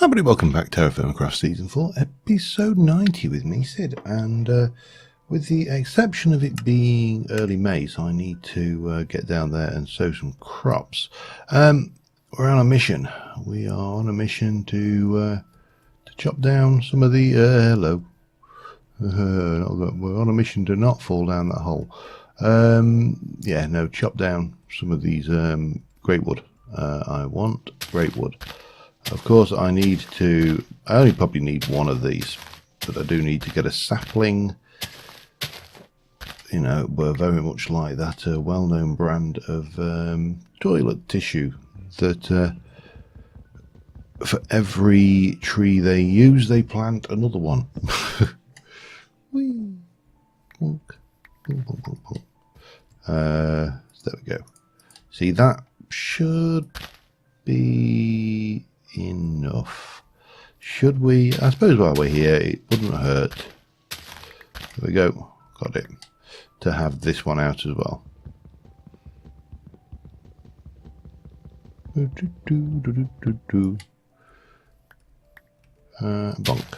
Hi everybody, welcome back to TerraFirmaCraft Season 4, Episode 90 with me, Sid, and with the exception of it being early May, so I need to get down there and sow some crops. We're on a mission. We are on a mission to chop down some of the... hello. We're on a mission to not fall down that hole. Chop down some of these great wood. I want great wood. Of course, I only probably need one of these, but I do need to get a sapling. You know, we're very much like that well-known brand of toilet tissue that for every tree they use, they plant another one. Whee! There we go. See, that should be enough. Should we? I suppose while we're here, it wouldn't hurt. There we go. Got it. To have this one out as well. Bonk.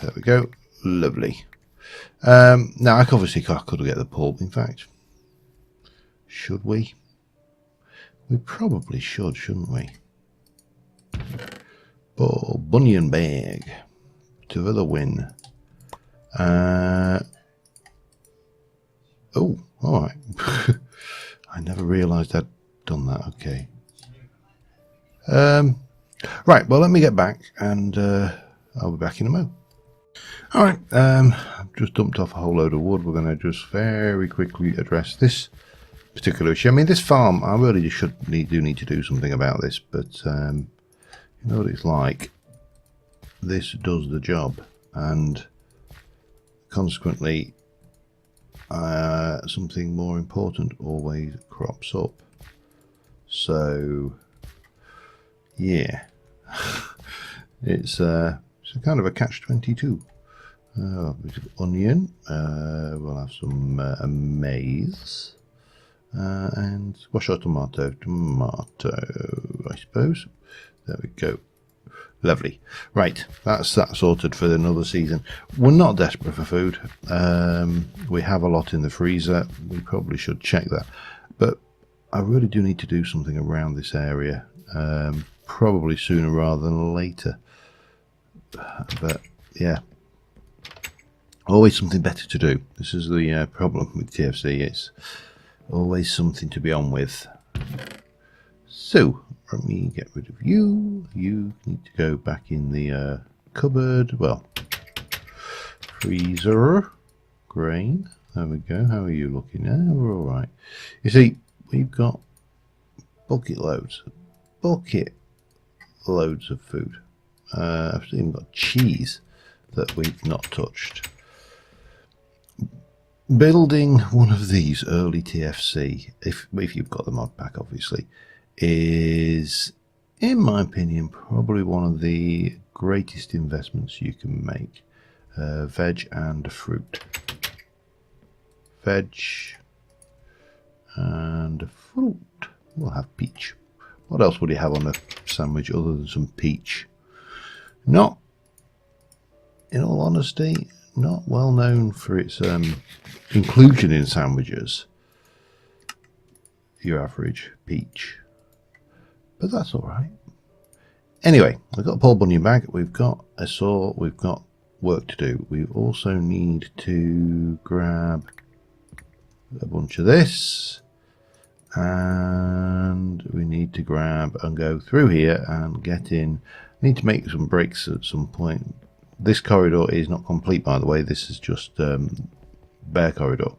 There we go. Lovely. Now, I obviously could get the pulp. In fact, should we? We probably should, shouldn't we? Oh, bunion bag to the win. Oh, all right. I never realised I'd done that. Okay. Right. Well, let me get back, and I'll be back in a mo. All right. I've just dumped off a whole load of wood. We're going to just very quickly address this particular issue. I mean, this farm, I really do need to do something about this, but you know what it's like. This does the job, and consequently something more important always crops up. So yeah, it's a kind of a catch-22. Onion, we'll have some maize, and squash or tomato, I suppose. There we go. Lovely. Right, that's that sorted for another season. We're not desperate for food. We have a lot in the freezer. We probably should check that. But I really do need to do something around this area. Probably sooner rather than later. But yeah, always something better to do. This is the problem with TFC. It's always something to be on with. So let me get rid of you. You need to go back in the cupboard. Well, freezer. Grain. There we go. How are you looking now? We're all right. You see, we've got bucket loads of food. I've even got cheese that we've not touched. Building one of these early TFC, if you've got the mod pack, obviously, is, in my opinion, probably one of the greatest investments you can make. Veg and fruit. Veg and fruit. We'll have peach. What else would you have on a sandwich other than some peach? Not, in all honesty, not well known for its inclusion in sandwiches. Your average peach. But that's all right. Anyway, we've got a Paul Bunyan bag, we've got a saw, we've got work to do. We also need to grab a bunch of this, and we need to grab and go through here and get in. Need to make some bricks at some point. This corridor is not complete, by the way. This is just bare corridor.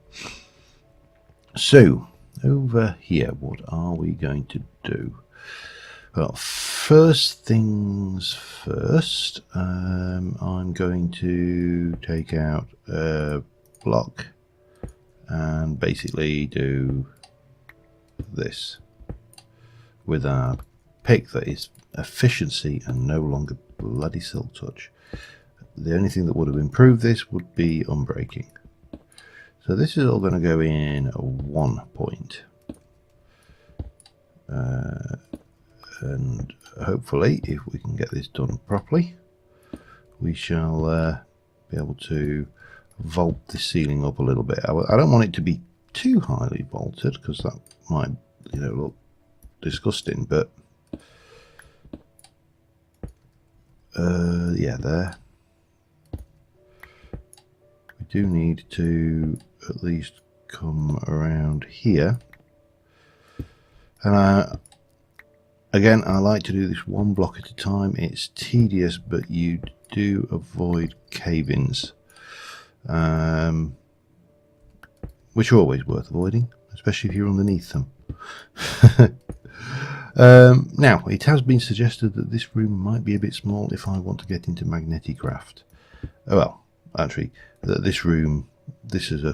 So over here, what are we going to do? Well, first things first, I'm going to take out a block and basically do this with our pick that is efficiency and no longer bloody silk touch. The only thing that would have improved this would be unbreaking. So this is all going to go in at 1 point. And hopefully, if we can get this done properly, we shall be able to vault the ceiling up a little bit. I don't want it to be too highly vaulted because that might, you know, look disgusting, but yeah, there. We do need to at least come around here, and again, I like to do this one block at a time. It's tedious, but you do avoid cave-ins, which are always worth avoiding, especially if you're underneath them. Now, it has been suggested that this room might be a bit small if I want to get into MagneticCraft. Well, actually, this room, this is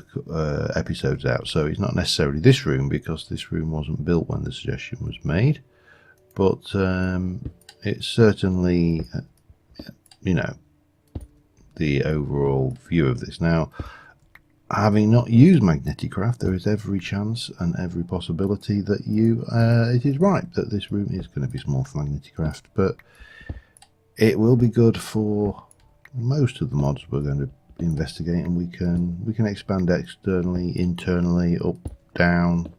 episodes out, so it's not necessarily this room because this room wasn't built when the suggestion was made. But it's certainly, you know, the overall view of this. Now, having not used MagneticCraft, there is every chance and every possibility that it is right that this room is going to be small for MagneticCraft, but it will be good for most of the mods we're going to investigate, and we can expand externally, internally, up, down.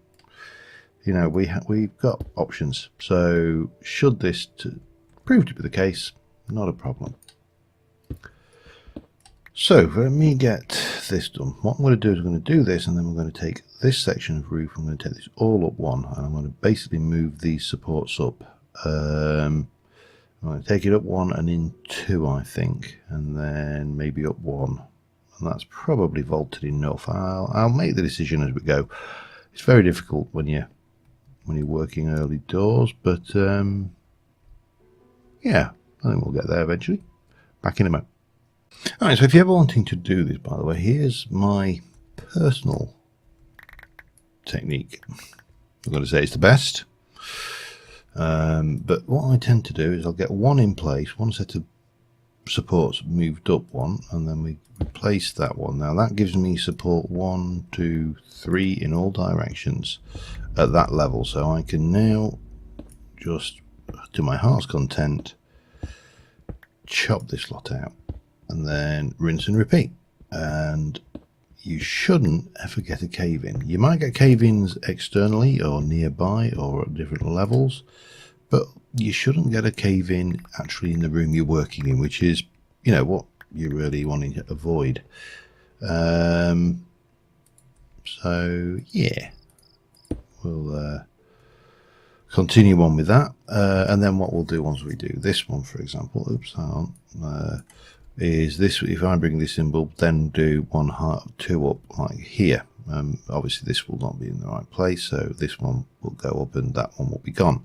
You know, we've got options. So should this prove to be the case, not a problem. So let me get this done. What I'm going to do is I'm going to do this, and then we're going to take this section of roof, I'm going to take this all up one, and I'm going to basically move these supports up. I'm going to take it up one and in two, I think, and then maybe up one, and that's probably vaulted enough. I'll make the decision as we go. It's very difficult when you're working early doors, but yeah, I think we'll get there eventually. Back in a moment. Alright, so if you're ever wanting to do this, by the way, here's my personal technique. I'm going to say it's the best, but what I tend to do is I'll get one in place, one set of supports moved up one, and then we replace that one. Now that gives me support 1, 2, 3 in all directions at that level, so I can now just, to my heart's content, chop this lot out and then rinse and repeat. And you shouldn't ever get a cave-in. You might get cave-ins externally or nearby or at different levels, but you shouldn't get a cave-in actually in the room you're working in, which is, you know, what you're really wanting to avoid. So yeah, we'll continue on with that, and then what we'll do once we do this one, for example, oops, hang on, is this, if I bring this in, we'll then do 1 heart 2 up like here. Obviously this will not be in the right place, so this one will go up and that one will be gone.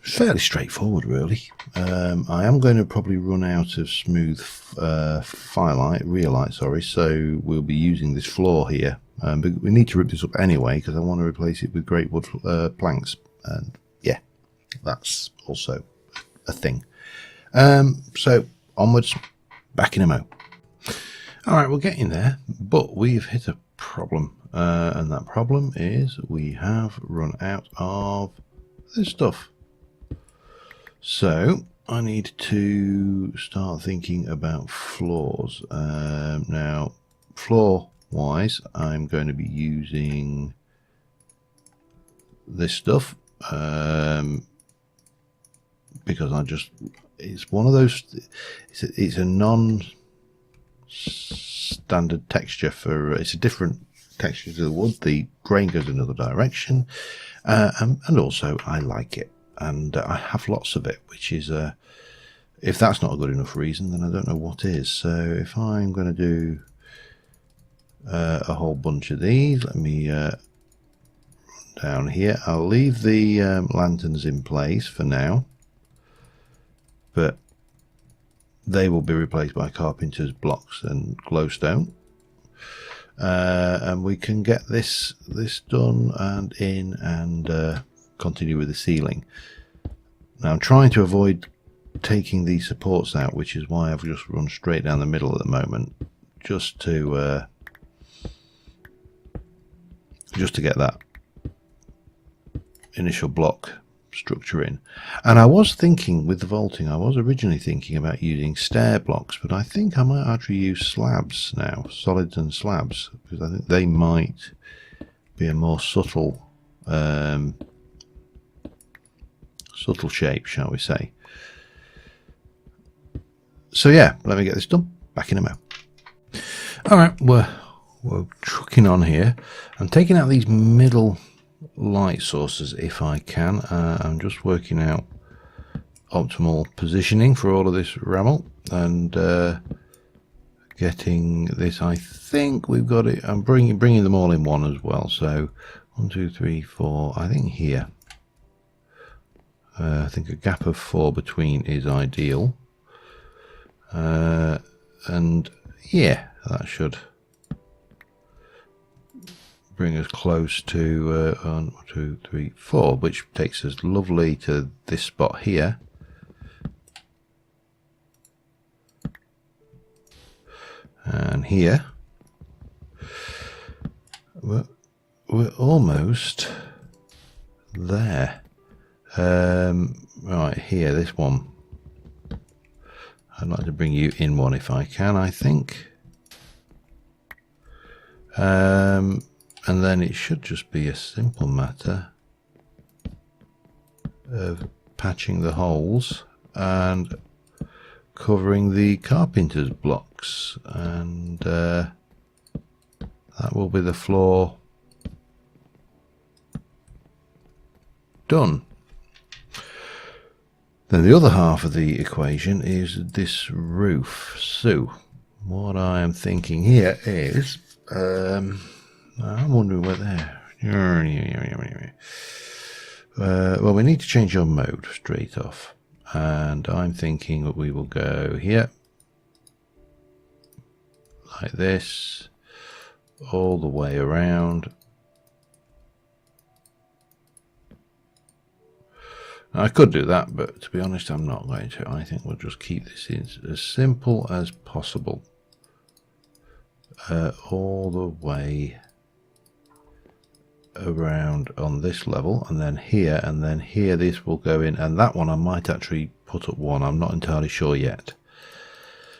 Fairly straightforward, really. I am going to probably run out of smooth real light, sorry, so we'll be using this floor here, but we need to rip this up anyway because I want to replace it with great wood planks, and yeah, that's also a thing. So onwards, back in a mo. Alright, we're getting there, but we've hit a problem, and that problem is we have run out of this stuff. So I need to start thinking about floors. Now, floor wise, I'm going to be using this stuff, because it's one of those, it's a non-standard texture for, it's a different texture to the wood. The grain goes another direction, and also I like it, and I have lots of it, which is, if that's not a good enough reason, then I don't know what is. So if I'm going to do a whole bunch of these, let me run down here. I'll leave the lanterns in place for now, but they will be replaced by carpenter's blocks and glowstone, and we can get this done and in, and continue with the ceiling. Now I'm trying to avoid taking these supports out, which is why I've just run straight down the middle at the moment, just to get that initial block structure in. And I was thinking with the vaulting, I was originally thinking about using stair blocks, but I think I might actually use slabs now, solids and slabs, because I think they might be a more subtle subtle shape, shall we say. So yeah, let me get this done. Back in a moment. Alright, we're trucking on here. I'm taking out these middle light sources if I can. I'm just working out optimal positioning for all of this rabble and getting this. I think we've got it. I'm bringing them all in one as well. So 1, 2, 3, 4. I think here. I think a gap of 4 between is ideal. And yeah, that should bring us close to 1, 2, 3, 4, which takes us lovely to this spot here. And here. We're almost there. Right here, this one. I'd like to bring you in one if I can, I think. And then it should just be a simple matter of patching the holes and covering the carpenter's blocks, and that will be the floor done. Then the other half of the equation is this roof. So what I am thinking here is, I'm wondering where there. Well, we need to change our mode straight off, and I'm thinking that we will go here, like this, all the way around. I could do that, but to be honest, I'm not going to. I think we'll just keep this in as simple as possible. All the way around on this level, and then here, this will go in, and that one I might actually put up one. I'm not entirely sure yet.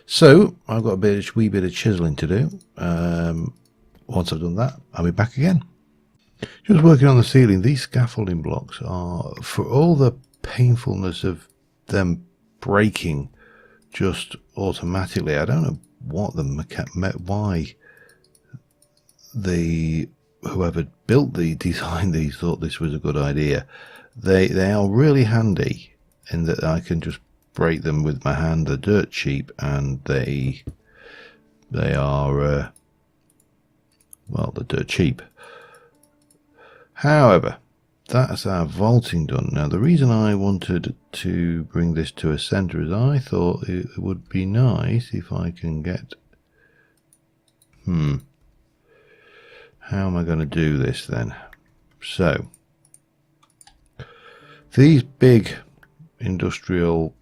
So I've got a wee bit of chiseling to do. Once I've done that, I'll be back again. Just working on the ceiling. These scaffolding blocks are, for all the painfulness of them breaking just automatically, I don't know what why whoever designed these thought this was a good idea. They are really handy in that I can just break them with my hand. They're dirt cheap, and they are well, they're dirt cheap. However, that's our vaulting done. Now, the reason I wanted to bring this to a center is I thought it would be nice if I can get... How am I going to do this then? So, these big industrial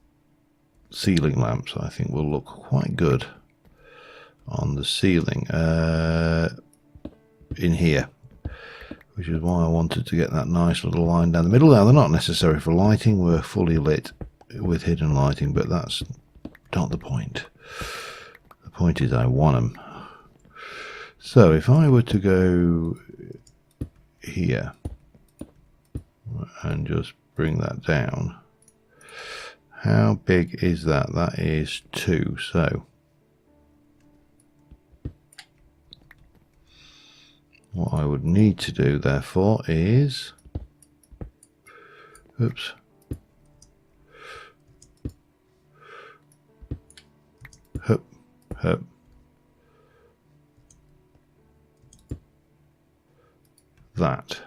ceiling lamps, I think, will look quite good on the ceiling in here, which is why I wanted to get that nice little line down the middle. Now, they're not necessary for lighting. We're fully lit with hidden lighting, but that's not the point. The point is I want them. So if I were to go here and just bring that down, how big is that? That is 2. So what I would need to do, therefore, is, oops, hup, hup, that,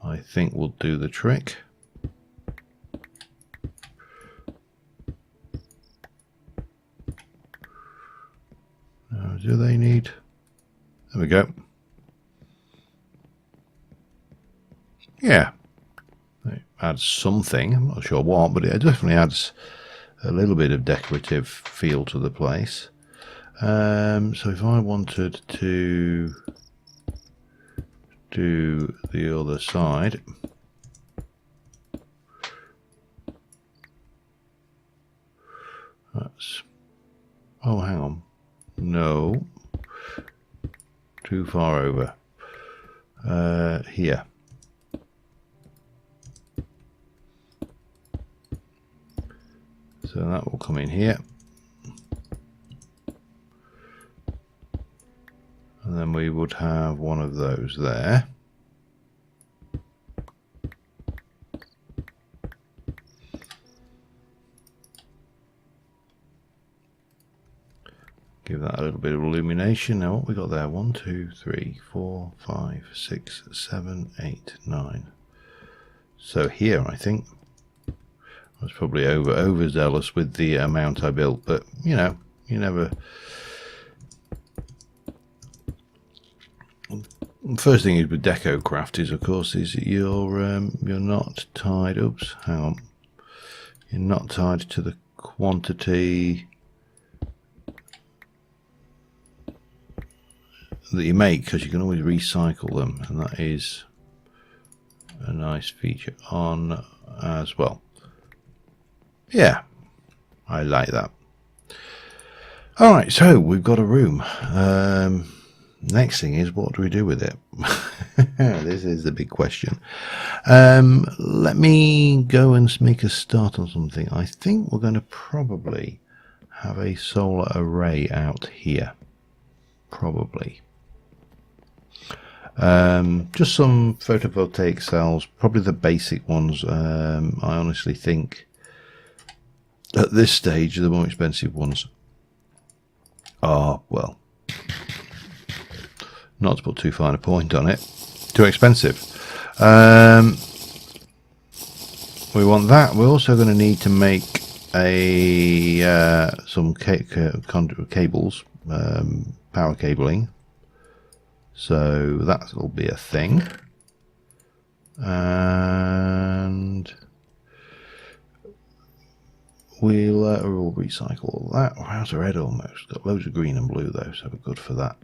I think, will do the trick. Now, do they need, there we go. Yeah, it adds something. I'm not sure what, but it definitely adds a little bit of decorative feel to the place. So if I wanted to do the other side, That's... Oh, hang on. No. Too far over. Here. So that will come in here. And then we would have one of those there. Give that a little bit of illumination. Now what we got there? 1, 2, 3, 4, 5, 6, 7, 8, 9. So here, I think I was probably overzealous with the amount I built, but you know, you never. First thing is with Decorative is, of course, is you're not tied. Oops, hang on. You're not tied to the quantity that you make, because you can always recycle them, and that is a nice feature on as well. Yeah, I like that. All right, so we've got a room. Next thing is, what do we do with it? This is the big question. Let me go and make a start on something. I think we're going to probably have a solar array out here. Probably. Just some photovoltaic cells, probably the basic ones. I honestly think at this stage the more expensive ones are, well, not to put too fine a point on it, too expensive. We want that. We're also going to need to make a some cables, power cabling. So that will be a thing, and we'll recycle all that. We're out of red almost. Got loads of green and blue though, so we're good for that.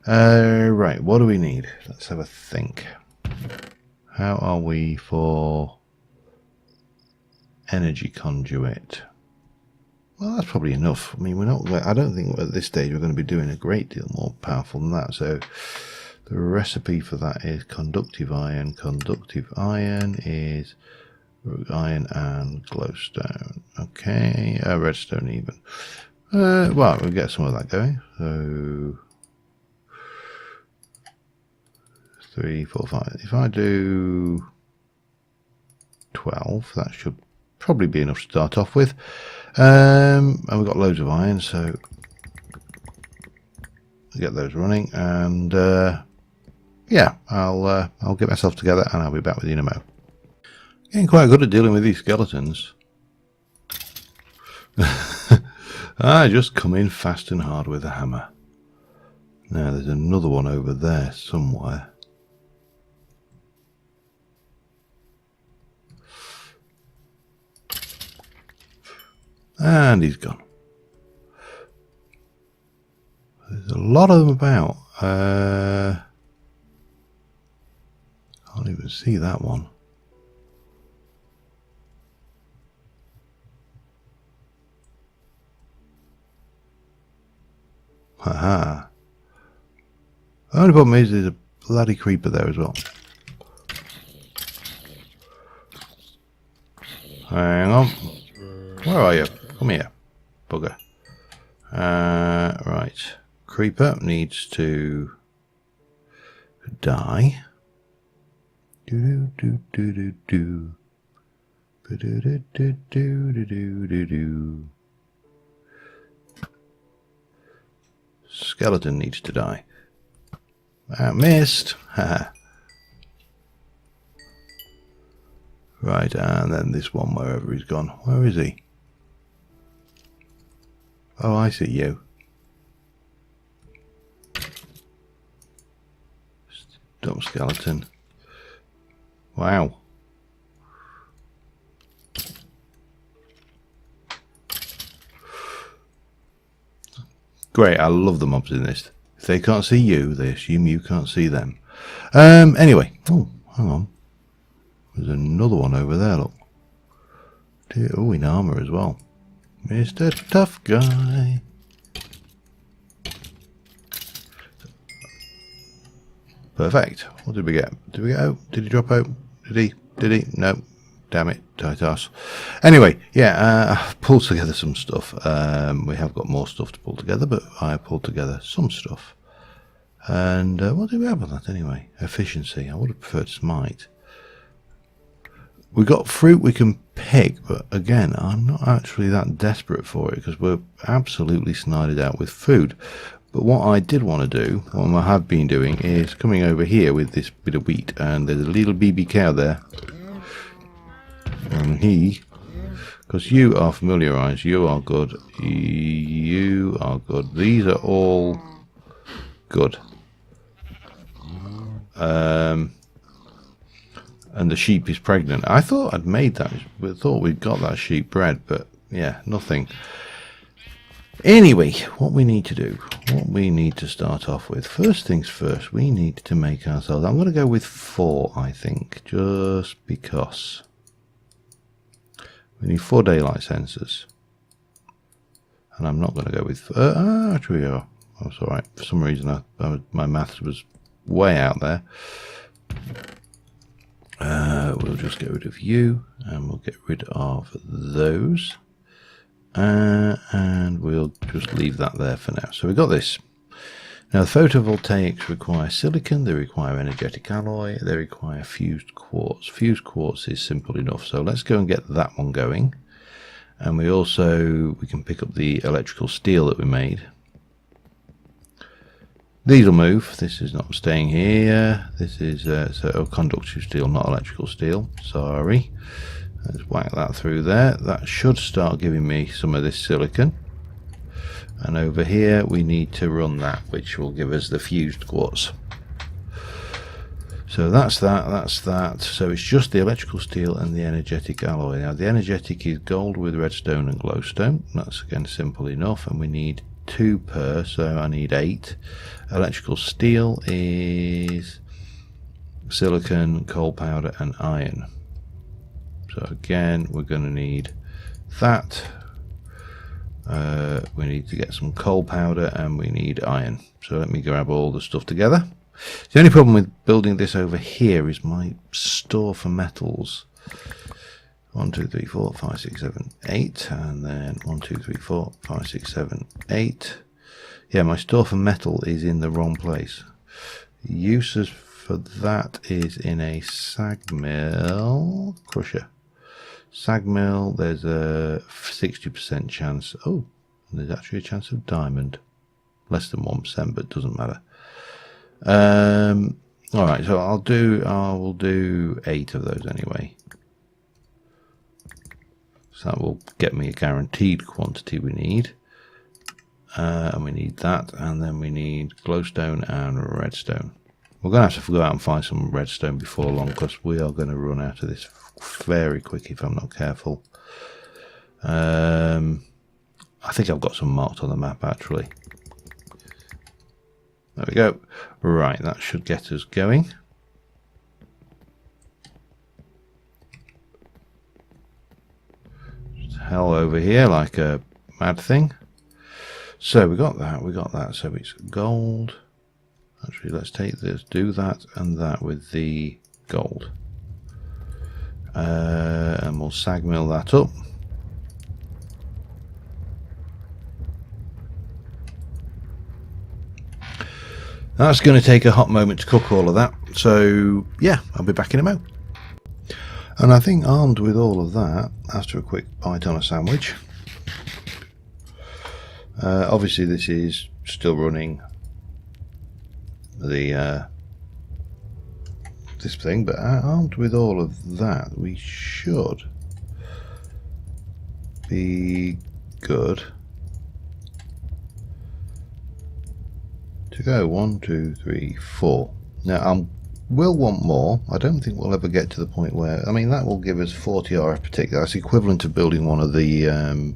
Right, what do we need? Let's have a think. How are we for energy conduit? Well, that's probably enough. I mean, I don't think at this stage we're going to be doing a great deal more powerful than that. So the recipe for that is conductive iron. Conductive iron is iron and glowstone. Okay, redstone even. Well, we'll get some of that going. So 3, 4, 5. If I do 12, that should probably be enough to start off with. And we've got loads of iron, so I'll get those running, and yeah, I'll get myself together and I'll be back with you in a mo. Getting quite good at dealing with these skeletons. I just come in fast and hard with a hammer. Now there's another one over there somewhere. And he's gone. There's a lot of them about. Can't even see that one. Haha. The only problem is there's a bloody creeper there as well. Hang on. Where are you? Come here, bugger. Right. Creeper needs to die. Do do do do do do do do do do do do do. Skeleton needs to die. Missed. Right, and then this one, wherever he's gone. Where is he? Oh, I see you. Dumb skeleton. Wow. Great, I love the mobs in this. If they can't see you, they assume you can't see them. Anyway. Oh, hang on. There's another one over there, look. Oh, in armour as well. Mr. Tough Guy. Perfect. What did we get? Did we get out? Did he drop out? Did he? Did he? No. Damn it, Titus. Anyway, yeah, I've pulled together some stuff. We have got more stuff to pull together, but I pulled together some stuff. And what did we have on that anyway? Efficiency. I would have preferred smite. We got fruit we can pick, but again, I'm not actually that desperate for it because we're absolutely snided out with food. But what I did want to do, what I have been doing, is coming over here with this bit of wheat, and there's a little BB cow there. And because you are familiarised, you are good, you are good. These are all good. And the sheep is pregnant. I thought I'd made that. I thought we'd got that sheep bred, but yeah, nothing. Anyway, what we need to do, what we need to start off with, first things first, we need to make ourselves, I'm going to go with 4, I think, just because. We need 4 daylight sensors. And I'm not going to go with, actually we are. That's alright. For some reason, my maths was way out there. We'll just get rid of you, and we'll get rid of those. And we'll just leave that there for now. So we've got this. Now, the photovoltaics require silicon, they require energetic alloy, they require fused quartz. Fused quartz is simple enough, so let's go and get that one going. And we can pick up the electrical steel that we made. These will move. This is not staying here. This is conductive steel, not electrical steel. Sorry. Let's whack that through there. That should start giving me some of this silicon. And over here we need to run that, which will give us the fused quartz. So that's that. So it's just the electrical steel and the energetic alloy. Now the energetic is gold with redstone and glowstone. That's again simple enough, and we need 2 per, so I need 8. Electrical steel is silicon, coal powder and iron. So again, we're going to need that. We need to get some coal powder and we need iron. So let me grab all the stuff together. The only problem with building this over here is my store for metals. 1, 2, 3, 4, 5, 6, 7, 8, and then 1, 2, 3, 4, 5, 6, 7, 8. Yeah, my store for metal is in the wrong place. Uses for that is in a sag mill crusher. Sag mill, there's a 60% chance. Oh, there's actually a chance of diamond. Less than 1%, but it doesn't matter. Alright, so I will do 8 of those anyway. So that will get me a guaranteed quantity we need. And we need that, and then we need glowstone and redstone. We're going to have to go out and find some redstone before long, because we are going to run out of this very quick if I'm not careful. I think I've got some marked on the map actually. There we go. Right, that should get us going. Just hell over here like a mad thing. So we got that, so it's gold. Actually, let's take this, do that and that with the gold. And we'll sag mill that up. That's going to take a hot moment to cook all of that. So yeah, I'll be back in a moment. And I think armed with all of that, after a quick bite on a sandwich, obviously this is still running the this thing, but armed with all of that, we should be good to go. 1, 2, 3, 4. Now we'll want more. I don't think we'll ever get to the point where, I mean, that will give us 40 RF per tick. That's equivalent to building one of the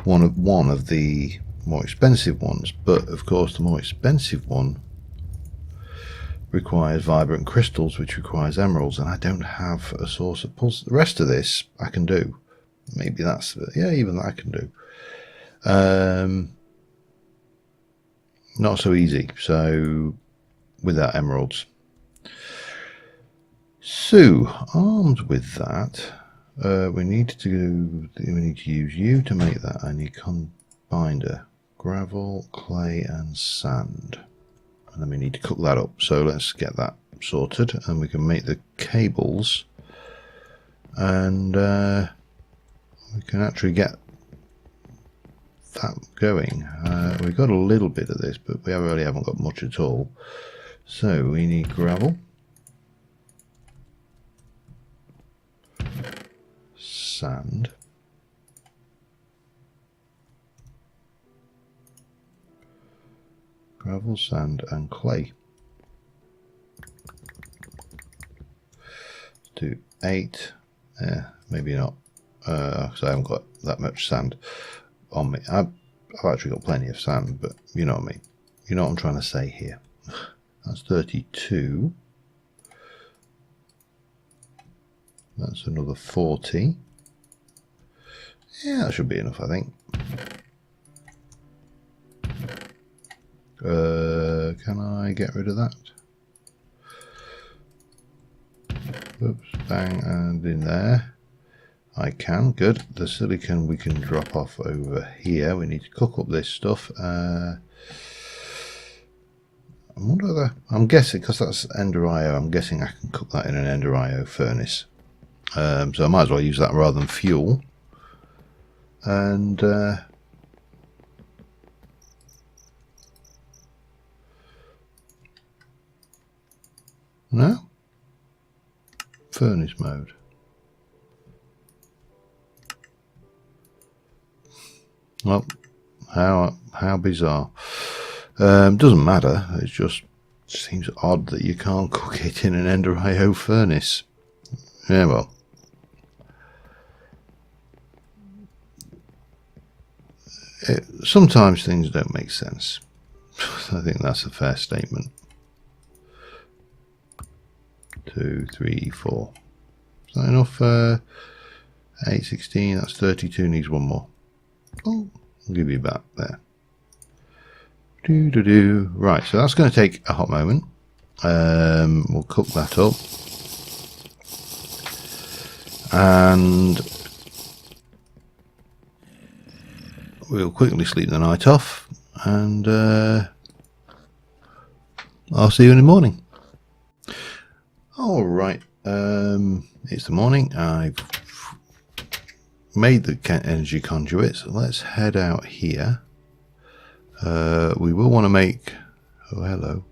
one of the more expensive ones, but of course the more expensive one requires vibrant crystals, which requires emeralds, and I don't have a source of pulse. The rest of this I can do, maybe that's, yeah, even that I can do. Not so easy, so without emeralds. So armed with that, we need to use you to make that. I need binder, gravel, clay and sand, and then we need to cook that up. So let's get that sorted and we can make the cables, and we can actually get that going. We've got a little bit of this, but we really haven't got much at all. So we need gravel, sand, gravel, sand and clay. Let's do 8. Maybe not, because I haven't got that much sand on me. I've actually got plenty of sand, but you know what I mean. You know what I'm trying to say here. That's 32. That's another 40. Yeah, that should be enough, I think. Can I get rid of that? Oops, bang, and in there. I can, good. The silicon we can drop off over here. We need to cook up this stuff. I'm guessing, because that's Ender IO, I'm guessing I can cook that in an Ender IO furnace. So I might as well use that rather than fuel. And no? Furnace mode. Well, how bizarre. Doesn't matter, it just seems odd that you can't cook it in an Ender IO furnace. Yeah, well. Sometimes things don't make sense. I think that's a fair statement. 2, 3, 4. Is that enough? 8, 16, that's 32, needs one more. Oh, I'll give you that there. Right, so that's going to take a hot moment. We'll cook that up. And we'll quickly sleep the night off. And I'll see you in the morning. Alright, it's the morning. I've made the energy conduits. Let's head out here. We will want to make... Oh, hello.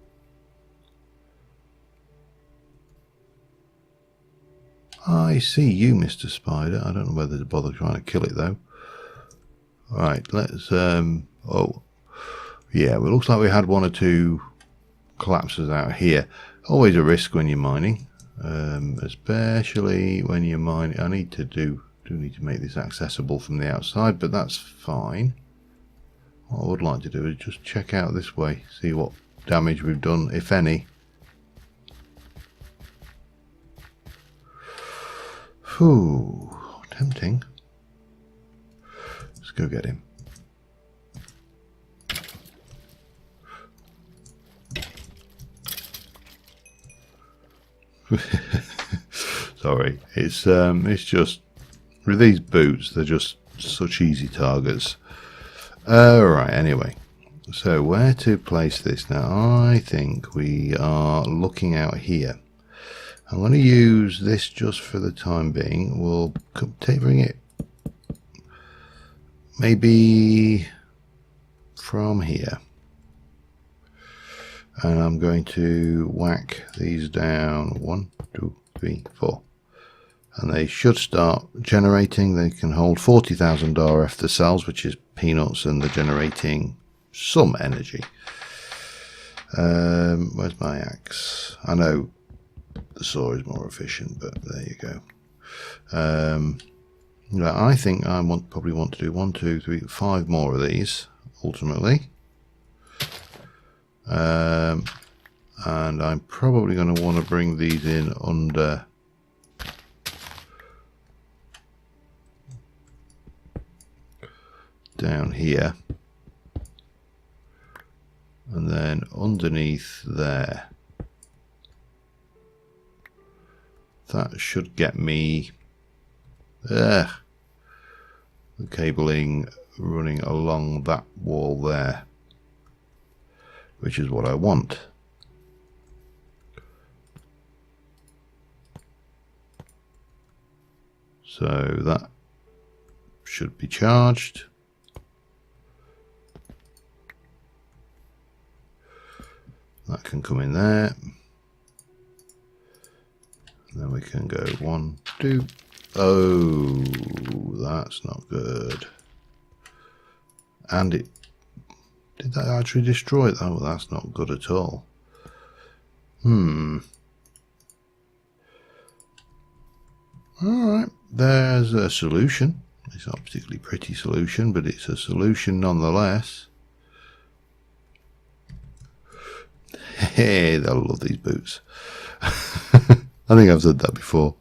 I see you, Mr. Spider. I don't know whether to bother trying to kill it, though. Alright, let's... oh, yeah, well, it looks like we had 1 or 2 collapses out here. Always a risk when you're mining. Especially when you're mining. I need to need to make this accessible from the outside, but that's fine. What I would like to do is just check out this way, see what damage we've done, if any. Whew, tempting. Let's go get him. Sorry, it's just with these boots, they're just such easy targets. Right, anyway, so where to place this now? I think we are looking out here. I'm going to use this just for the time being. We'll bring it maybe from here. And I'm going to whack these down 1, 2, 3, 4. And they should start generating. They can hold 40,000 RF the cells, which is peanuts, and they're generating some energy. Where's my axe? I know the saw is more efficient, but there you go. I think I probably want to do 1, 2, 3, 5 more of these ultimately. And I'm probably going to want to bring these in under down here, and then underneath there. That should get me the cabling running along that wall there, which is what I want. So that should be charged. That can come in there. And then we can go 1, 2. Oh, that's not good. And it did that actually destroy it? Oh, that's not good at all. Alright, there's a solution. It's not a particularly pretty solution, but it's a solution nonetheless. Hey, they'll love these boots. I think I've said that before.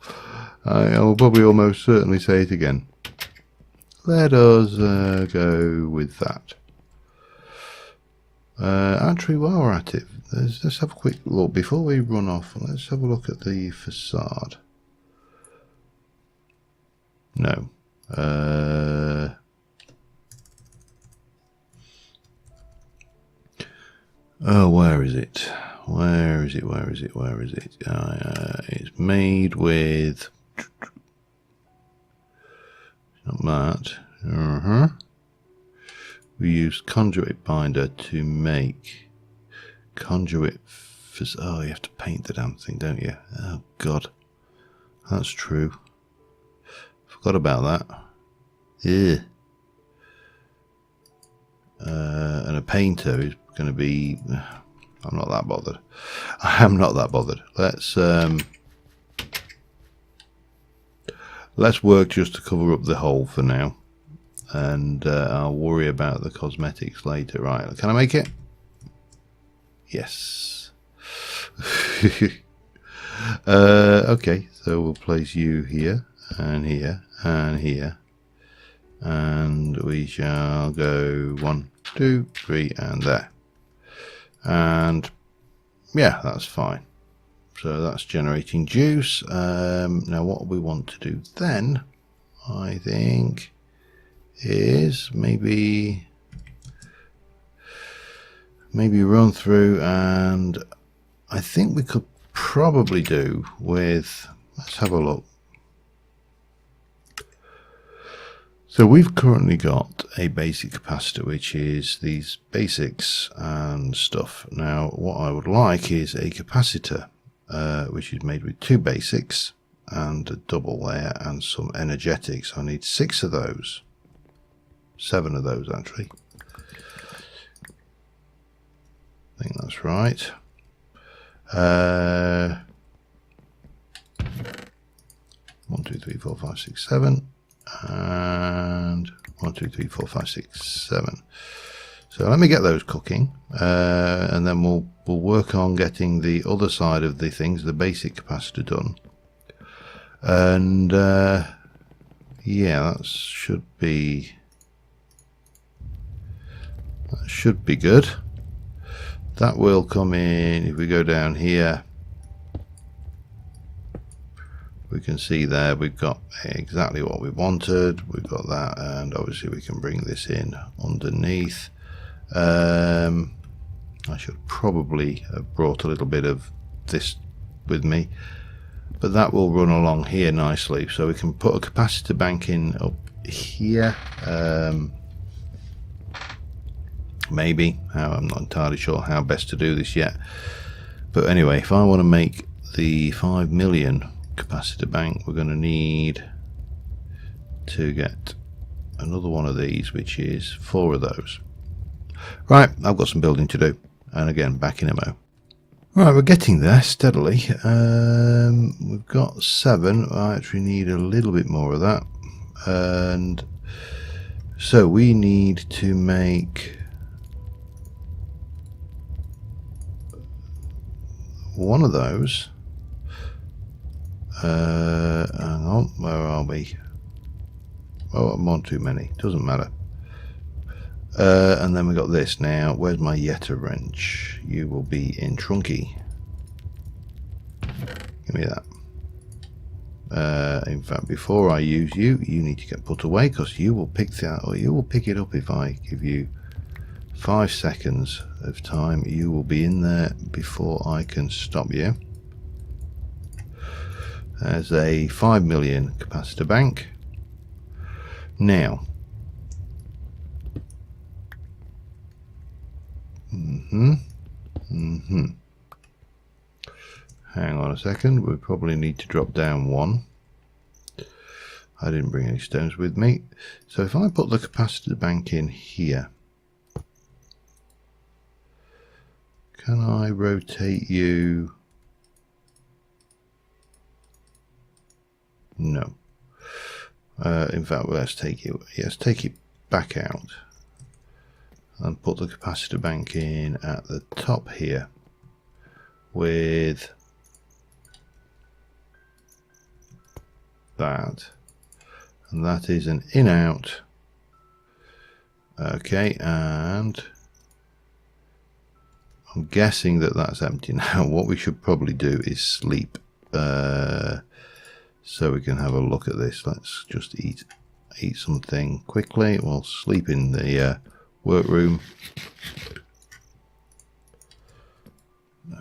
I will probably almost certainly say it again. Let us go with that. Actually, while we're at it, let's have a quick look. Before we run off, let's have a look at the facade. No. Oh, where is it? Where is it? Where is it? Where is it? It's made with... Not that. We used conduit binder to make conduit. Oh, you have to paint the damn thing, don't you? Oh God, that's true. Forgot about that. Yeah. And a painter is going to be. I'm not that bothered. I am not that bothered. Let's work just to cover up the hole for now, and I'll worry about the cosmetics later. Right? Can I make it? Yes. Okay, so we'll place you here and here and here, and we shall go 1, 2, 3, and there. And yeah, that's fine. So that's generating juice. Now what we want to do then, I think, is maybe run through, and I think we could probably do with, let's have a look. So we've currently got a basic capacitor, which is these basics and stuff. Now what I would like is a capacitor which is made with 2 basics and a double layer and some energetics. I need 6 of those, 7 of those actually. I think that's right. 1, 2, 3, 4, 5, 6, 7, and 1, 2, 3, 4, 5, 6, 7. So let me get those cooking, and then we'll work on getting the other side of the things, the basic capacitor, done. And yeah, that should be good. That will come in. If we go down here, we can see there we've got exactly what we wanted. We've got that, and obviously we can bring this in underneath. I should probably have brought a little bit of this with me, but that will run along here nicely, so we can put a capacitor bank in up here. Maybe, I'm not entirely sure how best to do this yet, but anyway, if I want to make the 5 million capacitor bank, we're going to need to get another one of these, which is 4 of those. Right, I've got some building to do, and again, back in a mo. Right, we're getting there steadily. We've got 7. I actually need a little bit more of that, and so we need to make one of those. Hang on, where are we? Oh, I'm on too many. Doesn't matter. And then we got this. Now, where's my Yeta wrench? You will be in Trunky. Give me that. In fact, before I use you, you need to get put away, because you will pick that, or you will pick it up if I give you 5 seconds of time. You will be in there before I can stop you. There's a 5 million capacitor bank. Now, hang on a second, we probably need to drop down one. I didn't bring any stones with me. So if I put the capacitor bank in here, can I rotate you? No. In fact, let's take it back out and put the capacitor bank in at the top here with that, and that is an in-out. Okay, and I'm guessing that that's empty now. What we should probably do is sleep, so we can have a look at this. Let's just eat something quickly. We'll sleep in the workroom.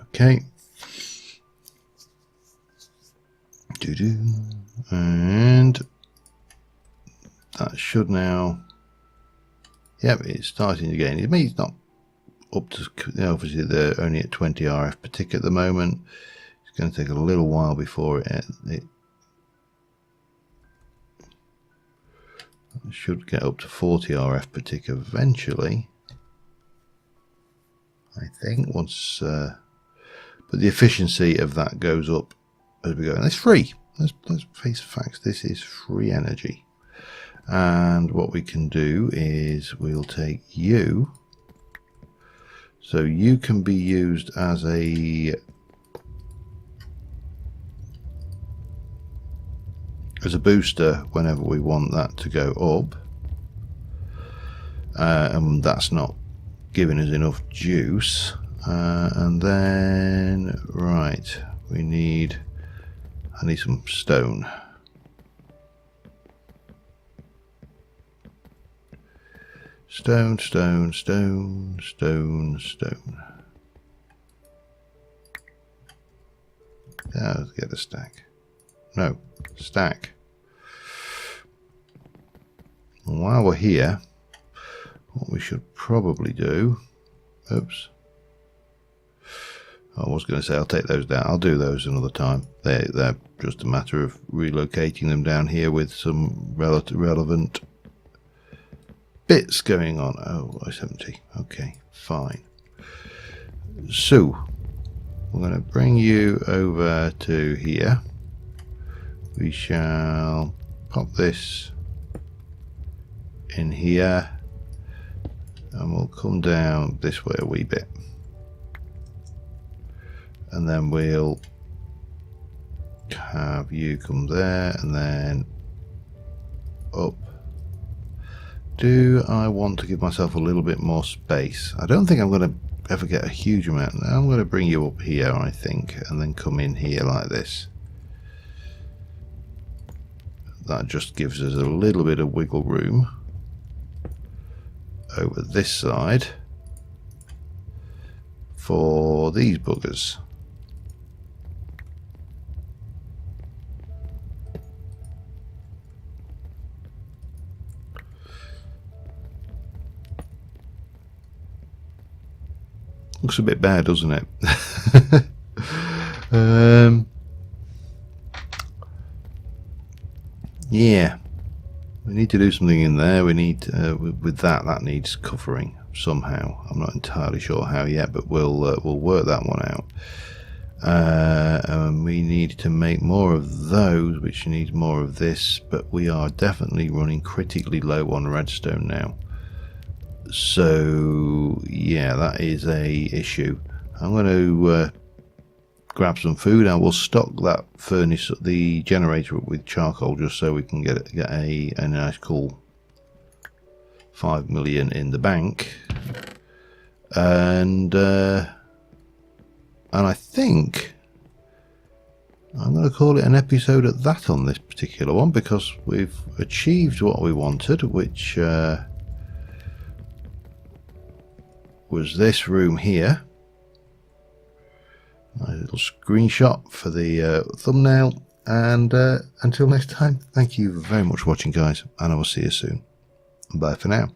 Okay. And that should now, yep, it's starting again. It means it's not up to, obviously they're only at 20 RF per tick at the moment. It's going to take a little while before it should get up to 40 RF per tick eventually, I think, once but the efficiency of that goes up as we go, and it's free. Let's face the facts, this is free energy. And what we can do is we'll take you, so you can be used as a booster whenever we want that to go up, and that's not giving us enough juice. And then, right, I need some stone. Stone. Yeah, let's get a stack. No, stack. And while we're here, what we should probably do, oops, I was going to say I'll take those down. I'll do those another time. They're just a matter of relocating them down here with some relevant bits going on. Oh, I-70. Okay, fine. So we're going to bring you over to here. We shall pop this in here, and we'll come down this way a wee bit, and then we'll have you come there and then up. Do I want to give myself a little bit more space? I don't think I'm going to ever get a huge amount. I'm going to bring you up here, I think, and then come in here like this. That just gives us a little bit of wiggle room over this side for these buggers. Looks a bit bad, doesn't it? Yeah, we need to do something in there. We need with that needs covering somehow. I'm not entirely sure how yet, but we'll work that one out. We need to make more of those, which needs more of this, but we are definitely running critically low on redstone now. So yeah, that is a issue. I'm going to grab some food. I will stock that furnace, the generator, up with charcoal, just so we can get a nice cool 5 million in the bank, and I think I'm going to call it an episode at that on this particular one, because we've achieved what we wanted, which was this room here. A little screenshot for the thumbnail, and until next time, thank you very much for watching, guys, and I will see you soon. Bye for now.